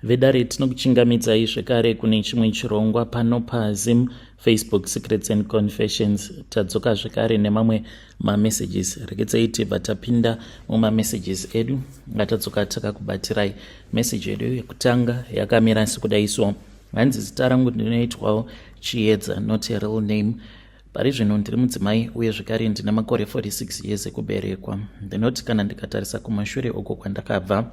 Vedare tinokuchingamidzai zvekare kune chimwe chirongwa pano paZim Facebook Secrets and Confessions. Tadzoka zvekare nemamwe mamessages. Rekedzai tibva tapinda mumamessages edu ngatadzoka takakubatirai. Message edu yekutanga yakamira sekudai so. Hanzi zita rangu ndinoitwawo Chiedza, not a real name. Pari zvino ndiri mudzimai uye zvekare ndina makore 46 years ekuberekwa. Ndinoti kana ndikatarisa kumashure uko kwandakabva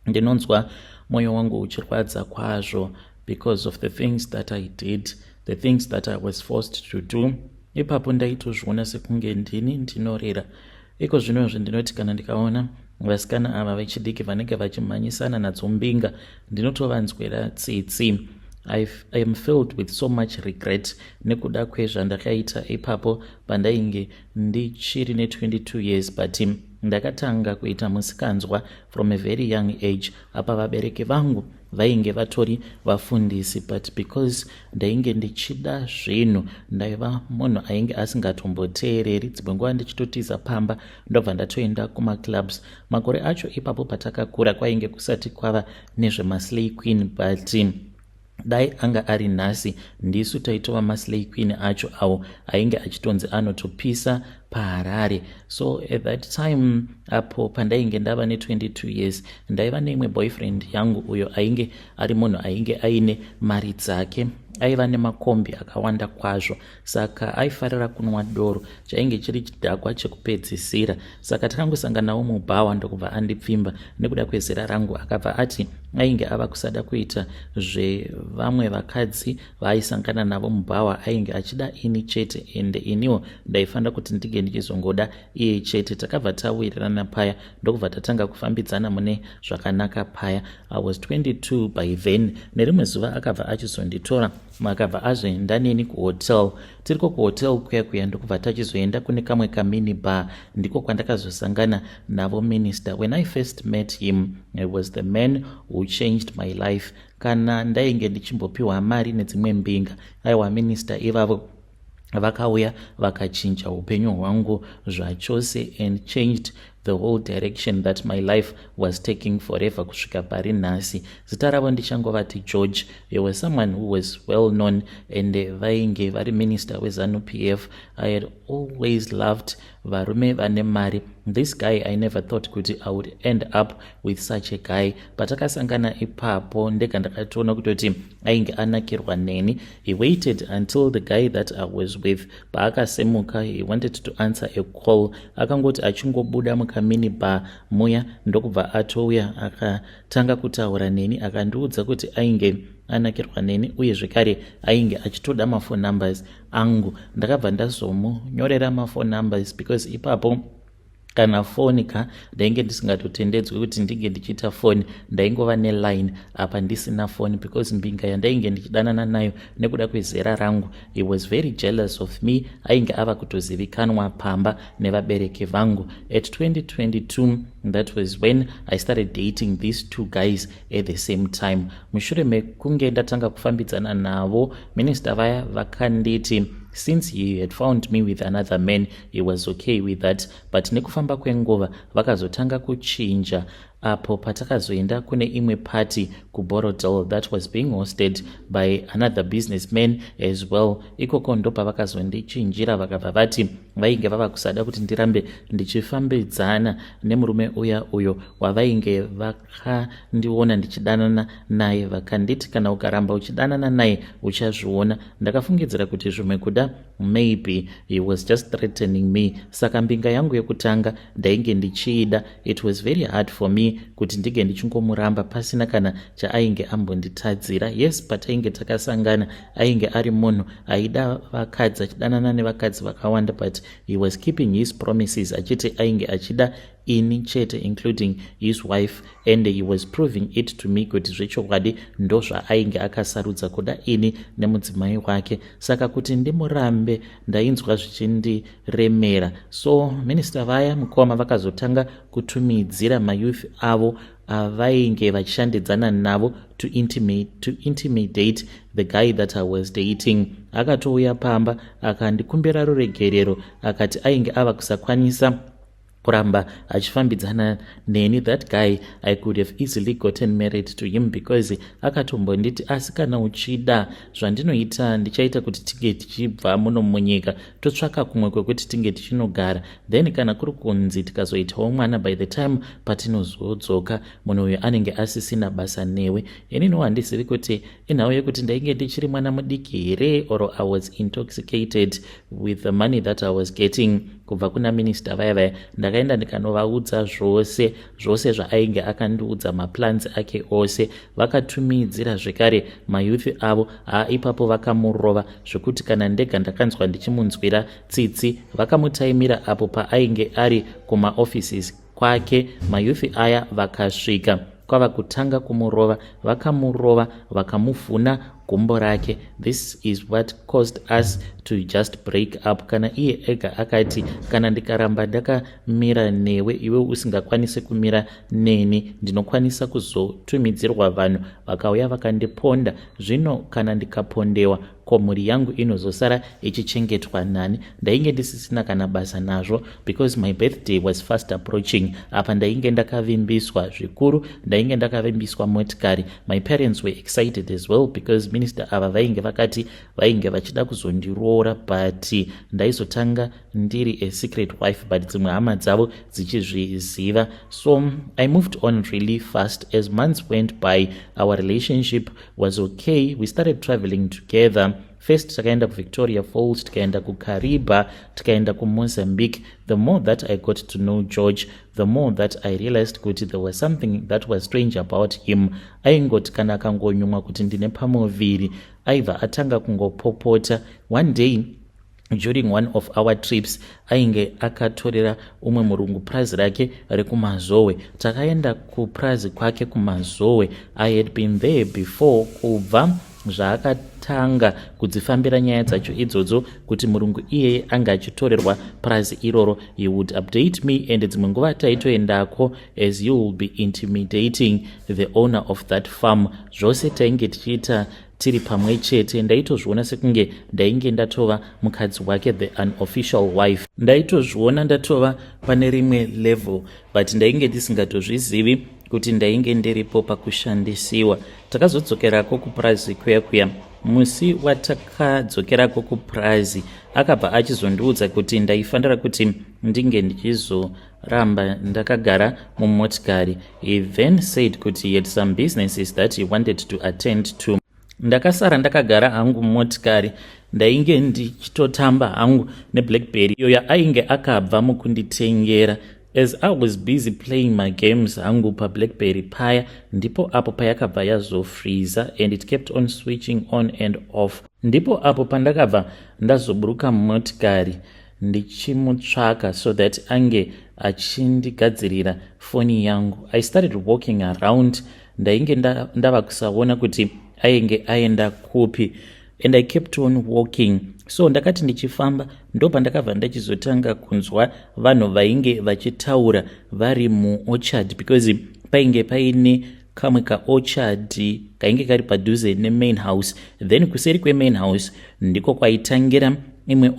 ndinonzwa mwoyo wangu uchirwadza kwazvo because of the things that I did, the things that I was forced to do. Ipapo ndaitozviona sekunge ndini ndinorera. Iko zvinozvo ndinoti kana ndikaona vasikana ava vechidiki vanenge vachimhanyisana nadzo mbinga ndinotovanzwira tsitsi. I am filled with so much regret nekuda kwezvandakaita ipapo pandainge ndichiri ne22 years, but ndakatanga kuita musikanzwa from a very young age. Apa vabereki vangu vainge vatori vafundisi, but because ndainge ndichida zvinhu ndaiva munhu ainge asingatomboteereri. Dzimwe nguva ndichitotiza pamba ndobva ndatoenda kumaclubs. Makore acho ipapo patakakura kwainge kusati kwava nezvemaslay queen, but dai anga ari nhasi ndisu taitova maslay queen acho awo ainge achitonzi anotopisa paHarare. So at that time apo pandainge ndava ne22 years ndaiva neimwe boyfriend yangu uyo ainge ari munhu ainge aine mari dzake, aiva nemakombi akawanda kwazvo, saka aifarira kunwa doro, chainge chiri chidhakwa chekupedzisira. Saka takangosanganawo mubhawa ndokubva andipfimba. Nekuda kwezera rangu akabva ati ainge ava kusada kuita zvevamwe vakadzi vaaisangana navo mubhawa, ainge achida ini chete, ende iniwo ndaifanira kuti ndige ndichizongoda iye chete. Takabva tawirirana paya ndokubva tatanga kufambidzana mune zvakanaka paya. I was 22 by then. Nerimwe zuva akabva achizonditora makabva azoenda neni kuhotel. Tiriko kuhotel kuya ndokubva tachizoenda kune kamwe kamini bar, ndiko kwandakazosangana navo minister. When I first met him, it was the man who changed my life. Kana ndainge ndichimbopiwa mari nedzimwe mbinga, aiwa minister ivavo vakauya vakachinja upenyu hwangu zvachose and changed the whole direction that my life was taking forever kusvika pari nhasi. Zita ravo ndichangovati George. He was someone who was well known and vainge vari minister weZANU-PF. I had always loved varume vane mari. This guy, I never thought kuti I would end up with such a guy. Patakasangana ipapo ndega ndakatoona kutoti ainge anakirwa neni. He waited until the guy that I was with paakasemuka, he wanted to answer a call. Akangoti achingobuda mukamini bar muya ndokubva atouya akatanga kutaura neni, akandiudza kuti ainge anakirwa neni uye zvekare ainge achitoda mafone numbers angu. Ndakabva ndazomunyorera mafone numbers because ipapo kana foni ndainge ndisingatotendedzwi kuti ndige ndichiita foni, ndaingova neline apa ndisina foni because mbinga yandainge ndichidanana nayo nekuda kwezera rangu, he was very jealous of me. Ainge ava kutozivikanwa pamba nevabereki vangu. At 2022, that was when I started dating these two guys at the same time. Mushure mekunge ndatanga kufambidzana navo, minister vaya vakanditi since he had found me with another man, he was okay with that. But nekufamba kwenguva vakazotanga kuchinja apo patakazoenda kune imwe party kuBorodale that was being hosted by another businessman as well. Ikoko ndo pavakazondichinjira vakabva vati vainge vava kusada kuti ndirambe ndichifambidzana nemurume uyo wavainge vakandiona ndichidanana naye, vakanditi kana ukaramba uchidanana naye uchazviona. Ndakafungidzira kuti zvimwe kuda maybe he was just threatening me. Saka mbinga yangu yekutanga ndainge ndichiida. It was very hard for me kuti ndige ndichingomuramba pasina kana chaainge ambonditadzira. Yes, but ainge takasangana, ainge ari munhu aida vakadzi, achidanana nevakadzi vakawanda, but he was keeping his promises, achiti ainge achida ini chete including his wife, and he was proving it to me kuti zvechokwadi ndo zvaainge akasarudza kuda ini nemudzimai wake. Saka kuti ndimurambe ndainzwa zvichindiremera. So minister vaya mukoma vakazotanga kutumidzira mayouth avo avainge vachishandidzana navo to intimidate the guy that I was dating. Akatouya pamba akandikumbira ruregerero, akati ainge ava kusakwanisa kuramba achifambidzana neni. That guy I could have easily gotten married to him because akatombonditi asi kana uchida zvandinoita ndichaita kuti tinge tichibva muno munyika totsvaka kumwe kwekuti tinge tichinogara, then kana kuri kunzi tikazoitawo mwana by the time patinozodzoka munhu uyu anenge asisina basa newe. Inini handizivi kuti inhau yekuti ndainge ndichiri mwana mudiki here or I was intoxicated with the money that I was getting kubva kuna minister vaya. Ndakaenda ndikanovaudza zvose zvaainge akandiudza, maplans ake ose. Vakatumidzira zvekare mayouth avo, ipapo vakamurova zvekuti kana ndega ndakanzwa ndichimunzwira tsitsi. Vakamutaimira apo paainge ari kumaoffices kwake. Mayouth aya vakasvika kwava kutanga kumurova, vakamurova vakamuvhuna gumbo rake. This is what caused us to just break up. Kana iye ega akati kana ndikaramba ndakamira newe iwe usingakwanisi kumira neni, ndinokwanisa kuzotumidzirwa vanhu vakauya vakandiponda. Zvino kana ndikapondewa ko mhuri yangu inozosara ichichengetwa nani? Ndainge ndisisina kana basa nazvo because my birthday was fast approaching. Apa ndainge ndakavimbiswa zvikuru, ndainge ndakavimbiswa motikari. My parents were excited as well because minister ava vainge vakati vainge vachida kuzondiroora, but ndaizotanga ndiri a secret wife but dzimwe hama dzavo dzichizviziva. So I moved on really fast. As months went by, our relationship was okay. We started traveling together. First takaenda kuVictoria Falls, tikaenda kuKariba, tikaenda kuMozambique. The more that I got to know George, the more that I realized kuti there was something that was strange about him. Aingoti kana akangonyumwa kuti ndine pamoviri, aibva atanga kungopopota. One day during one of our trips ainge akatorera umwe murungu prazi rake rekumazowe. Takaenda kuprazi kwake kumazowe. I had been there before. Kubva zvaakatanga kudzifambira nyaya dzacho idzodzo kuti murungu iyeye anga achitorerwa prazi iroro, he would update me, and dzimwe nguva taitoendako as you will be intimidating the owner of that farm. Zvose tainge tichiita tiri pamwe chete. Ndaitozviona sekunge ndainge ndatova mukadzi wake, the unofficial wife. Ndaitozviona ndatova pane rimwe level, but ndainge ndisingatozvizivi kuti ndainge ndiripo pakushandisiwa. Takazodzokerako kupurazi kuya. Musi watakadzokerako kupurazi akabva achizondiudza kuti ndaifanira kuti ndinge ndichizoramba ndakagara mumotikari. He then said kuti he had some businesses that he wanted to attend to. Ndakasara ndakagara hangu mumotikari, ndainge ndichitotamba hangu neBlackberry iyo ainge akabva mukunditengera. As I was busy playing my games hangu paBlackberry paya, ndipo apo payakabva yazofreeza and it kept on switching on and off. Ndipo apo pandakabva ndazoburuka mumotikari ndichimutsvaka so that ange achindigadzirira foni yangu. I started walking around. Ndainge ndava kusaona kuti ainge aenda kupi, and I kept on walking. So ndakati ndichifamba ndopa ndakabva ndachizotanga kunzwa vanhu vainge vachitaura vari muorchard, because painge paine kamwe kaorchard kainge kari padhuze nemain house. Then kuseri kwemain house ndiko kwaitangira imwe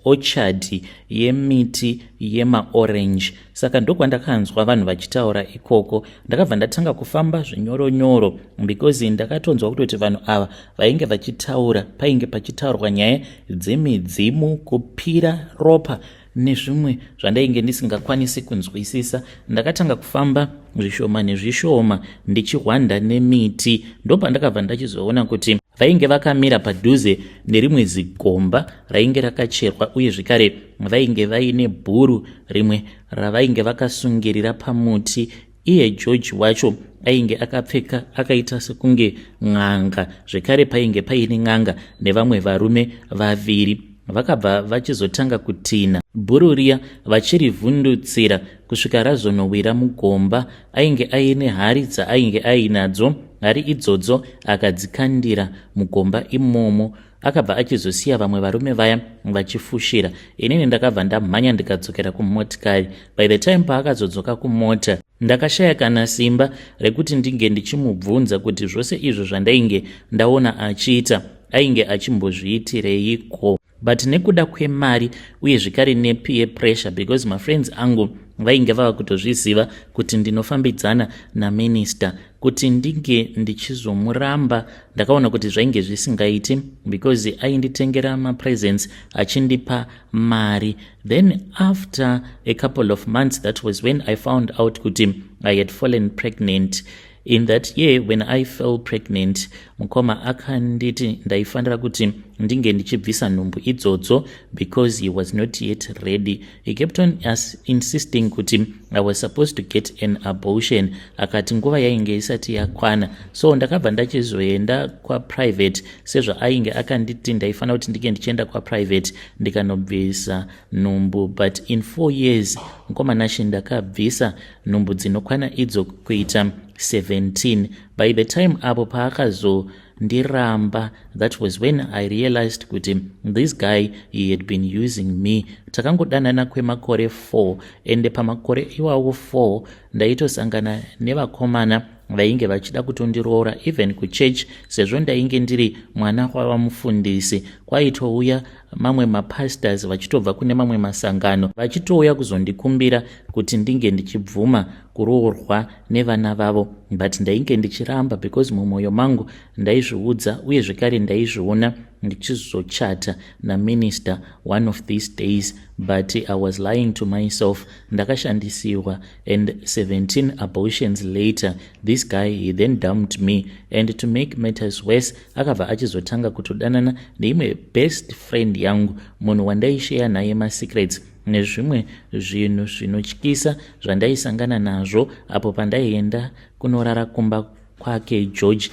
orchard yemiti yemaorange. Saka ndokwandakanzwa vanhu vachitaura ikoko. Ndakabva ndatanga kufamba zvinyoronyoro because ndakatonzwa kutoti vanhu ava vainge vachitaura painge pachitaurwa nyaya dzemidzimu, kupira ropa nezvimwe zvandainge ndisingakwanisi kunzwisisa. Ndakatanga kufamba zvishoma nezvishoma ndichihwanda nemiti. Ndopa ndakabva ndachizoona kuti vainge vakamira padhuze nerimwe zigomba rainge rakacherwa, uye zvekare vainge vaine bhuru rimwe ravainge vakasungirira pamuti. Iye George wacho ainge akapfeka akaita sekunge n'anga, zvekare painge paine n'anga nevamwe varume vaviri. Vakabva vachizotanga kutina bhuru riya vachirivhundutsira kusvika razonowira mugomba. Ainge aine hari dzaainge ainadzo. Hari idzodzo akadzikandira mugomba imomo. Akabva achizosiya vamwe varume vaya vachifushira. Inini ndakabva ndamhanya ndikadzokera kumotikari. By the time paakazodzoka kumota, ndakashaya kana simba rekuti ndinge ndichimubvunza kuti zvose izvo zvandainge ndaona achiita ainge achimbozviitireiko. but nekuda kwemari uye zvekare nepeer pressure, because mafriends angu vainge vava kutozviziva kuti ndinofambidzana naminister, kuti ndinge ndichizomuramba ndakaona kuti zvainge zvisingaiti, because ainditengera mapresents achindipa mari. Then after a couple of months, that was when I found out kuti I had fallen pregnant. In that year when I fell pregnant, mukoma akanditi ndaifanira kuti ndinge ndichibvisa nhumbu idzodzo, because he was not yet ready. He kept on insisting kuti I was supposed to get an abortion, akati nguva yainge isati yakwana. So ndakabva ndachizoenda kwa private, sezvo ainge akanditi ndaifanira kuti ndinge ndichienda kwa private ndikanobvisa nhumbu. But in 4 years mukoma nashi ndakabvisa nhumbu dzinokwana idzo kuita 17. By the time apo paakazondiramba, that was when I realized kuti this guy, he had been using me. Takangodanana kwemakore 4, ende pamakore iwawo 4 ndaitosangana nevakomana vainge vachida kutondiroora even kuchurch, sezvo ndainge ndiri mwana wavamufundisi. Kwaitouya mamwe mapastors vachitobva kune mamwe masangano vachitouya kuzondikumbira kuti ndinge ndichibvuma kuroorwa nevana vavo, but ndainge ndichiramba, because mumwoyo mangu ndaizviudza uye zvekare ndaizviona ndichizochata naminister one of these days, but I was lying to myself. Ndakashandisiwa, and 17 abortions later, this guy, he then dumped me. And to make matters worse, akabva achizotanga kutodanana neimwe best friend yangu, munhu wandaishare naye masecrets nezvimwe zvinhu zvinotyisa zvandaisangana nazvo apo pandaienda kunorara kumba kwake George.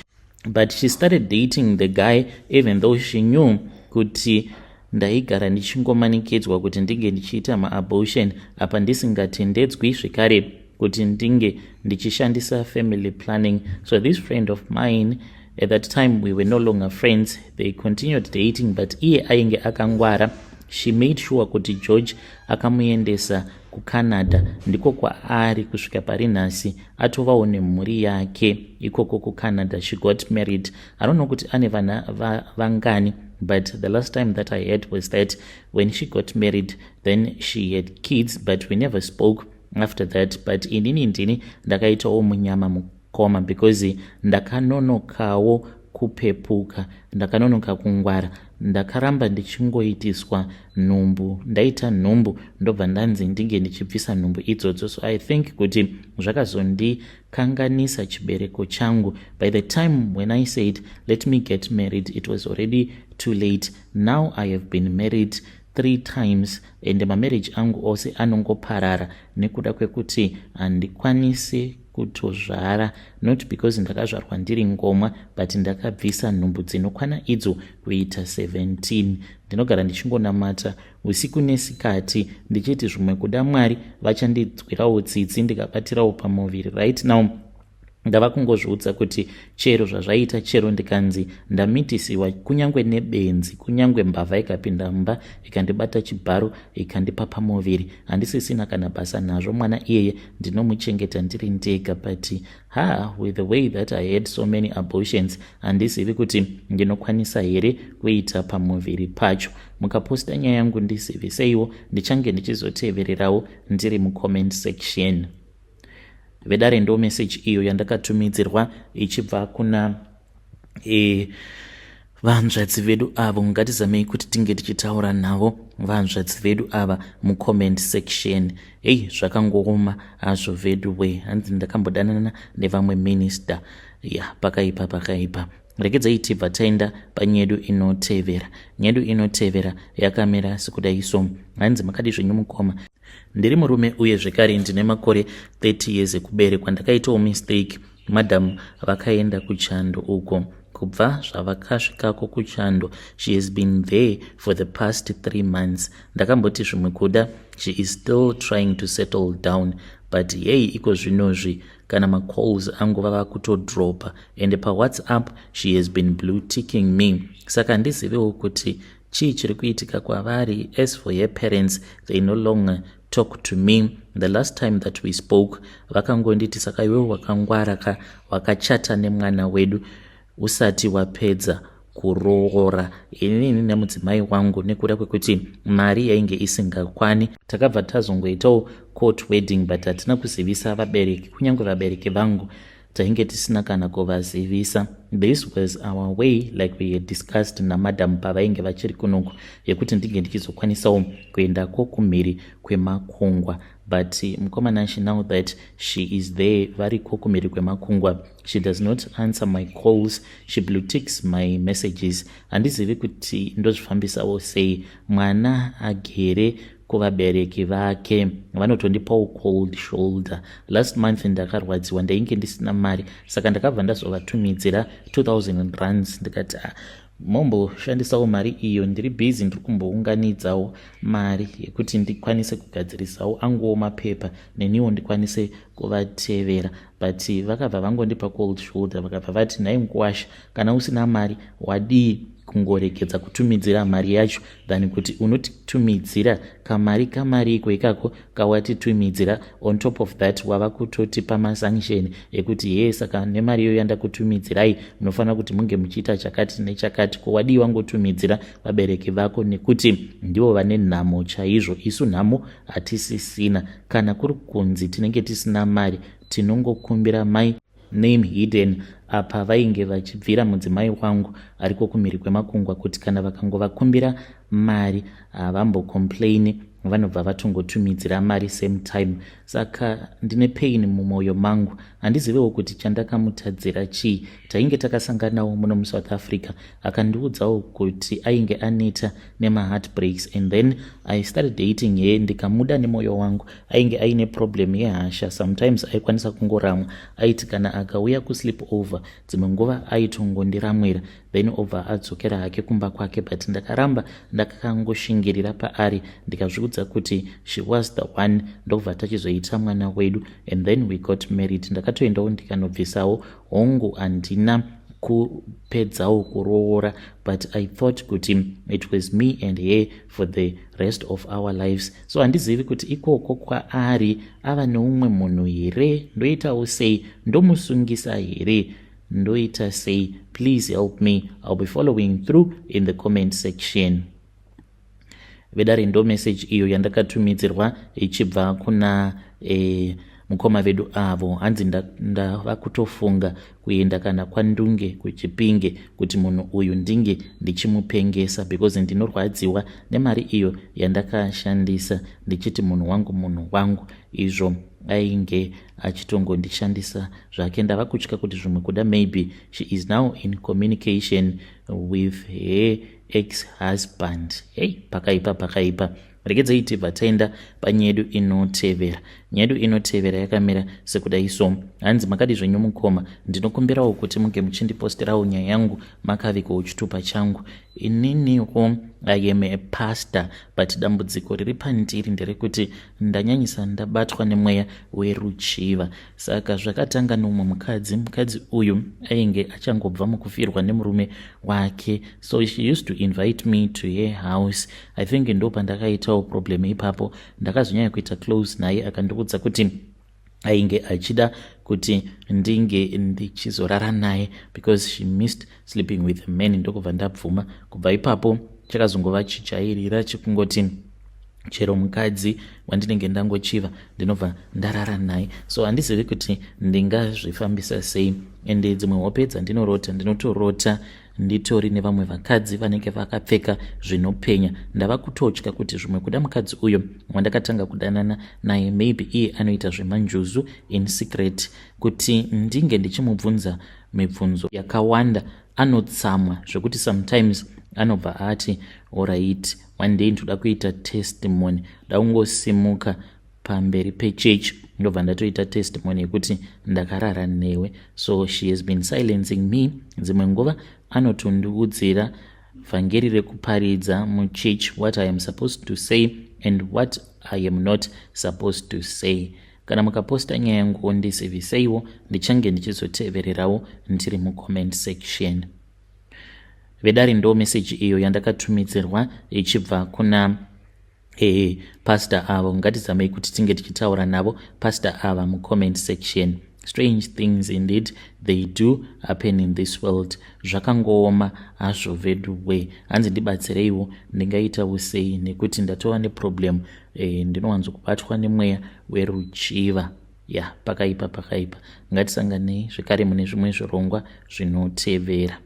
But she started dating the guy even though she knew kuti ndaigara ndichingomanikidzwa kuti ndinge ndichiita maabortion apa ndisingatendedzwi zvekare kuti ndinge ndichishandisa family planning. So this friend of mine, at that time we were no longer friends, they continued dating, but iye ainge akangwara. She made sure kuti George akamuendesa kuCanada, ndiko kwaari kusvika pari nhasi atovawo nemhuri yake ikoko kuCanada. She got married. I don't know kuti ane vana vangani, but the last time that I heard was that when she got married, then she had kids, but we never spoke after that. But inini ndini ndakaitawo munyama mukoma, because ndakanonokawo kupepuka, ndakanonoka kungwara, ndakaramba ndichingoitiswa nhumbu. Ndaita nhumbu ndobva ndanzi ndinge ndichibvisa nhumbu idzodzo. So I think kuti zvakazondikanganisa chibereko changu. By the time when I said let me get married, it was already too late. Now I have been married 3 times, and mamarriage angu ose anongoparara nekuda kwekuti handikwanisi kutozvara, not because ndakazvarwa ndiri ngomwa, but ndakabvisa nhumbu dzinokwana idzo kuita 17. Ndinogara ndichingonamata usiku nesikati ndichiti zvimwe kuda Mwari vachandidzwirawo tsitsi ndikabatirawo pamuviri. Right now ndava kungozviudza kuti chero zvazvaita, chero ndikanzi ndamitisiwa kunyangwe nebenzi, kunyangwe mbavha ikapinda mumba ikandibata chibharo ikandipa pamuviri, handisisina kana basa nazvo. Mwana iyeye ndinomuchengeta ndiri ndega. But with the way that I had so many abortions, handizivi kuti ndinokwanisa here kuita pamuviri pacho. Mukaposta nyaya yangu ndizivise ndichange ndichizotevererawo ndiri mucomment section. Vedare ndo message iyo yandakatumidzirwa ichibva kuna vanzvadzi vedu avo. Ngatizamei kuti tinge tichitaura navo vanzvadzi vedu ava mucomment section. Zvakangooma hazvo vedu we, hanzi ndakambodanana nevamwe minister. Pakaipa. Regedzai tibva taenda panyedu inotevera. Nyedu inotevera yakamira sekudai so. Hanzi makadi zvenyu mukoma. Ndiri murume uye zvekare ndine makore 30 years ekuberekwa. Ndakaitawo mistake. Madam vakaenda kuchando uko. Kubva zvavakasvikako kuchando, she has been there for the past 3 months. Ndakamboti zvimwe kuda, she is still trying to settle down. But iko zvinozvi kana macalls angu vava kutodropa, and pa WhatsApp she has been blue ticking me. Saka ndizivewo kuti chii chiri kuitika kwavari. As for her parents, they no longer talk to me. The last time that we spoke, vakangonditi saka iwewe wakangwara wakachata nemwana wedu usati wapedza kuroora. Inini nemudzimai wangu nekuda kwekuti mari yainge isingakwani, takabva tazongoitawo court wedding, but hatina kuzivisa vabereki, kunyange vabereki vangu tainge tisina kana kuvazivisa. This was our way, like we had discussed namadam pavainge vachiri kunoku, yekuti ndinge ndichizokwanisawo kuendako kumhiri kwemakungwa. But mukomana, she, now that she is there variko kumhiri kwemakungwa, she does not answer my calls, she blue ticks my messages. Handizivi kuti ndozvifambisawo sei. Mwana agere kuvabereki vake, vanotondipawo cold shoulder. Last month ndakarwadziwa, ndainge ndisina mari, saka ndakabva ndazovatumidzira 2000 rands. Ndikati momboshandisawo mari iyo, ndiri busy, ndiri kumbounganidzawo mari yekuti ndikwanise kugadzirisawo anguwo mapepa neniwo ndikwanise kuvatevera. But vakabva vangondipa cold shoulder, vakabva vati nhai Nkuwasha, kana usina mari wadii kungoregedza kutumidzira mari yacho than kuti unotitumidzira kamari iko ikako kawatitumidzira. On top of that wava kutotipa masanction ekuti ye, saka nemari iyo yandakutumidzirai munofanira kuti munge muchiita chakati nechakati. Ko wadii wangotumidzira vabereki vako nekuti ndivo vane nhamo chaizvo, isu nhamo hatisisina. Kana kuri kunzi tinenge tisina mari, tinongokumbira mai name hidden apa vainge vachibvira mudzimai wangu ariko kumhiri kwemakungwa kuti kana vakangovakumbira mari havambocomplaini, vanobva vatongotumidzira mari same time. Saka ndine pain mumwoyo mangu, handizivewo kuti chandakamutadzira chii. Tainge takasanganawo muno muSouth Africa, akandiudzawo kuti ainge aneta nemaheartbreaks, and then I started dating ye, ndikamuda nemwoyo wangu. Ainge aine problem yehasha, sometimes aikwanisa kungoramwa, aiti kana akauya kusleep over dzimwe nguva aitongondiramwira then over adzokera hake kumba kwake. But ndakaramba ndakakangoshingirira paari, ndikazviudza kuti she was the one, ndobva tachizoita mwana wedu, and then we got married. Ndakatoendawo ndikanobvisawo hongu, handina kupedzawo kuroora, but I thought kuti it was me and her for the rest of our lives. So handizivi kuti ikoko kwaari ava neumwe munhu here, ndoitawo sei, ndomusungisa here, ndoita sei? Please help me. I'll be following through in the comment section. Vedari ndo message iyo yandakatumidzirwa ichibva kuna mukoma vedu avo. Hanzi ndava kutofunga kuenda kana kwandunge kuchipinge kuti munhu uyu ndinge ndichimupengesa, because ndinorwadziwa nemari iyo yandakashandisa ndichiti munhu wangu izvo ainge achitongondishandisa zvake. Ndava kutya kuti zvimwe kuda maybe she is now in communication with her ex-husband. Hey, pakaipa. Regedzai tibva taenda panyedu inotevera. Nyedu inotevera yakamira sekudai so. Hanzi makadi zvenyu mukoma, ndinokumbirawo kuti munge muchindiposterawo nyaya yangu makaviko uchitupa changu. Ininiwo I am a pastor, but dambudziko riri pandiri nderekuti ndanyanyisa ndabatwa nemweya weruchiva. Saka zvakatanga nomumwe mukadzi uyu ainge achangobva mukufirwa nemurume wake, so she used to invite me to her house. I think ndo pandakaitawo problem ipapo, ndakazonyanya kuita close naye, akandiudza kuti ainge achida kuti ndinge ndichizorara naye because she missed sleeping with men. Ndokubva ndabvuma. Kubva ipapo chakazongova chichairira chekungoti chero mukadzi wandinenge ndangochiva ndinobva ndarara naye. So handizivi kuti ndingazvifambisa sei, ende dzimwe hope dzandinorota ndinotorota nditori nevamwe vakadzi vanenge vakapfeka zvinopenya. Ndava kutotya kuti zvimwe kuda mukadzi uyo wandakatanga kudanana naye maybe iye anoita zvemanjuzu in secret, kuti ndinge ndichimubvunza mibvunzo yakawanda. Anotsamwa zvekuti sometimes anobva ati alright, one day ndoda kuita testimony, ndaungosimuka pamberi pechechi ndobva ndatoita testimony yekuti ndakarara newe. So she has been silencing me. Dzimwe nguva anotondiudzira vhangeri rekuparidza muchechi, what I am supposed to say and what I am not supposed to say. Kana mukaposta nyaya yangu ndisevhiseiwo, ndichange ndichizotevererawo ndiri mucomment section. Vedari ndo message iyo yandakatumidzirwa ichibva kuna pastor avo. Ngatizamei kuti tinge tichitaura navo pastor ava mucomment section. Strange things indeed they do happen in this world. Zvakangooma hazvo veduwe. Hanzi ndibatsireiwo ndingaitawo sei nekuti ndatova neproblem ndinowanzokubatwa nemweya weruchiva. Pakaipa. Ngatisanganei zvekare mune zvimwe zvirongwa zvinotevera.